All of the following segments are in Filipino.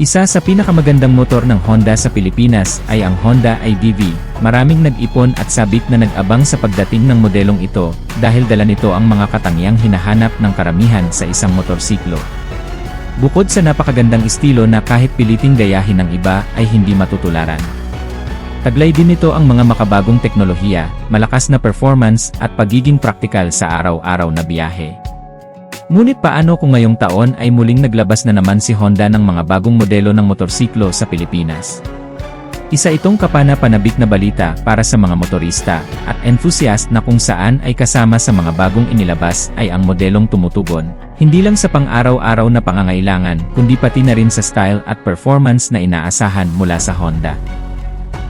Isa sa pinakamagandang motor ng Honda sa Pilipinas ay ang Honda IDV. Maraming nag-ipon at sabik na nag-abang sa pagdating ng modelong ito dahil dala nito ang mga katangiang hinahanap ng karamihan sa isang motorsiklo. Bukod sa napakagandang estilo na kahit piliting gayahin ng iba ay hindi matutularan. Taglay din nito ang mga makabagong teknolohiya, malakas na performance at pagiging praktikal sa araw-araw na biyahe. Ngunit paano kung ngayong taon ay muling naglabas na naman si Honda ng mga bagong modelo ng motorsiklo sa Pilipinas? Isa itong kapana-panabik na balita para sa mga motorista at enthusiast na kung saan ay kasama sa mga bagong inilabas ay ang modelong tumutugon, hindi lang sa pang-araw-araw na pangangailangan kundi pati na rin sa style at performance na inaasahan mula sa Honda.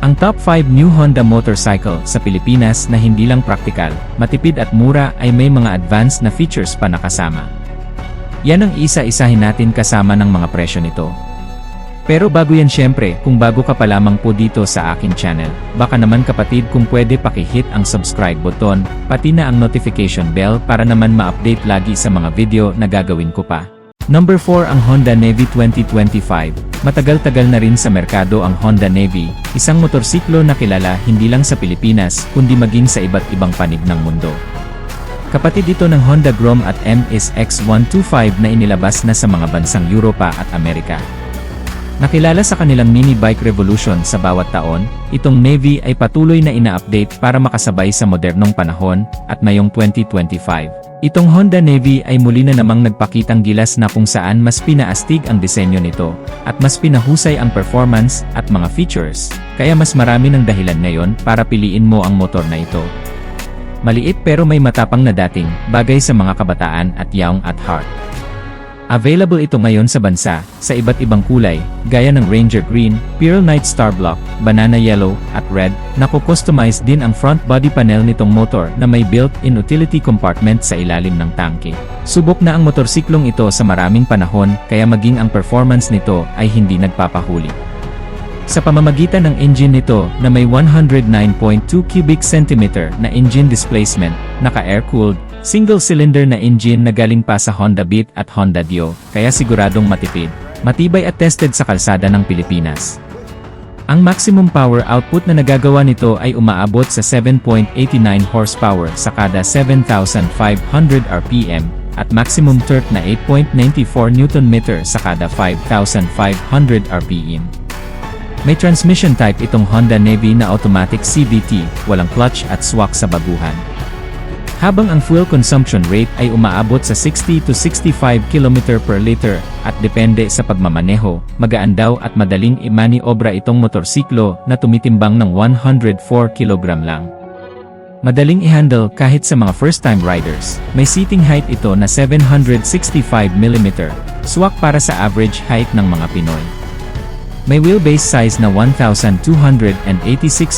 Ang top 5 new Honda motorcycle sa Pilipinas na hindi lang praktikal, matipid at mura ay may mga advanced na features pa nakasama. Yan ang isa-isahin natin kasama ng mga presyo nito. Pero bago yan syempre, kung bago ka pa lamang po dito sa akin channel, baka naman kapatid kung pwede pakihit ang subscribe button, pati na ang notification bell para naman ma-update lagi sa mga video na gagawin ko pa. Number 4 ang Honda Navy 2025. Matagal-tagal na rin sa merkado ang Honda Navy, isang motorsiklo na kilala hindi lang sa Pilipinas kundi maging sa iba't ibang panig ng mundo. Kapatid ito ng Honda Grom at MSX125 na inilabas na sa mga bansang Europa at Amerika. Nakilala sa kanilang mini bike revolution sa bawat taon, itong Navy ay patuloy na ina-update para makasabay sa modernong panahon at ngayong 2025. Itong Honda Navy ay muli na namang nagpakitang gilas na kung saan mas pinaastig ang disenyo nito, at mas pinahusay ang performance at mga features, kaya mas marami ng dahilan ngayon para piliin mo ang motor na ito. Maliit pero may matapang na dating, bagay sa mga kabataan at young at heart. Available ito ngayon sa bansa, sa iba't ibang kulay, gaya ng Ranger Green, Pearl Night Star Block, Banana Yellow, at Red. Nako-customize din ang front body panel nitong motor na may built-in utility compartment sa ilalim ng tangke. Subok na ang motorsiklong ito sa maraming panahon, kaya maging ang performance nito ay hindi nagpapahuli. Sa pamamagitan ng engine nito na may 109.2 cubic centimeter na engine displacement, naka-air-cooled, single-cylinder na engine na galing pa sa Honda Beat at Honda Dio, kaya siguradong matipid, matibay at tested sa kalsada ng Pilipinas. Ang maximum power output na nagagawa nito ay umaabot sa 7.89 horsepower sa kada 7,500 RPM, at maximum torque na 8.94 Nm sa kada 5,500 RPM. May transmission type itong Honda Navy na automatic CVT, walang clutch at swak sa baguhan. Habang ang fuel consumption rate ay umaabot sa 60 to 65 km per liter, at depende sa pagmamaneho, magaan daw at madaling imaniobra itong motorsiklo na tumitimbang ng 104 kg lang. Madaling i-handle kahit sa mga first-time riders. May seating height ito na 765 mm, swak para sa average height ng mga Pinoy. May wheelbase size na 1,286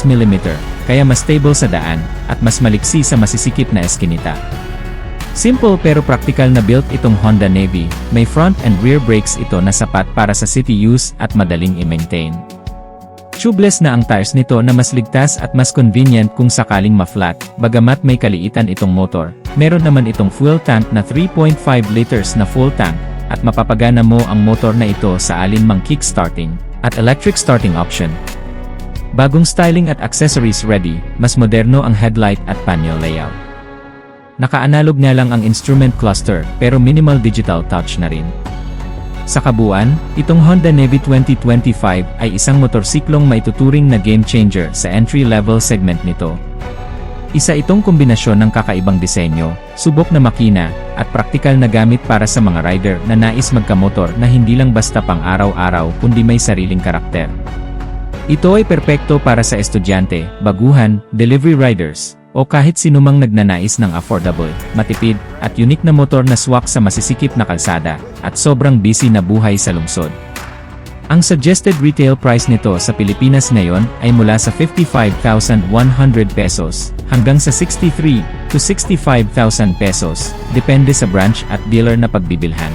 mm, kaya mas stable sa daan, at mas maliksi sa masisikip na eskinita. Simple pero practical na built itong Honda Navy, may front and rear brakes ito na sapat para sa city use at madaling i-maintain. Tubeless na ang tires nito na mas ligtas at mas convenient kung sakaling ma-flat, bagamat may kaliitan itong motor. Meron naman itong fuel tank na 3.5 liters na full tank, at mapapagana mo ang motor na ito sa alinmang kick-starting at electric starting option. Bagong styling at accessories ready, mas moderno ang headlight at panel layout. Naka-analog na lang ang instrument cluster pero minimal digital touch na rin. Sa kabuuan, itong Honda Navy 2025 ay isang motorsiklong maituturing na game changer sa entry-level segment nito. Isa itong kombinasyon ng kakaibang disenyo, subok na makina, at praktikal na gamit para sa mga rider na nais magkamotor na hindi lang basta pang araw-araw kundi may sariling karakter. Ito ay perpekto para sa estudyante, baguhan, delivery riders, o kahit sinumang nagnanais ng affordable, matipid, at unique na motor na swak sa masisikip na kalsada, at sobrang busy na buhay sa lungsod. Ang suggested retail price nito sa Pilipinas ngayon ay mula sa 55,100 pesos hanggang sa 63 to 65,000 pesos, depende sa branch at dealer na pagbibilhan.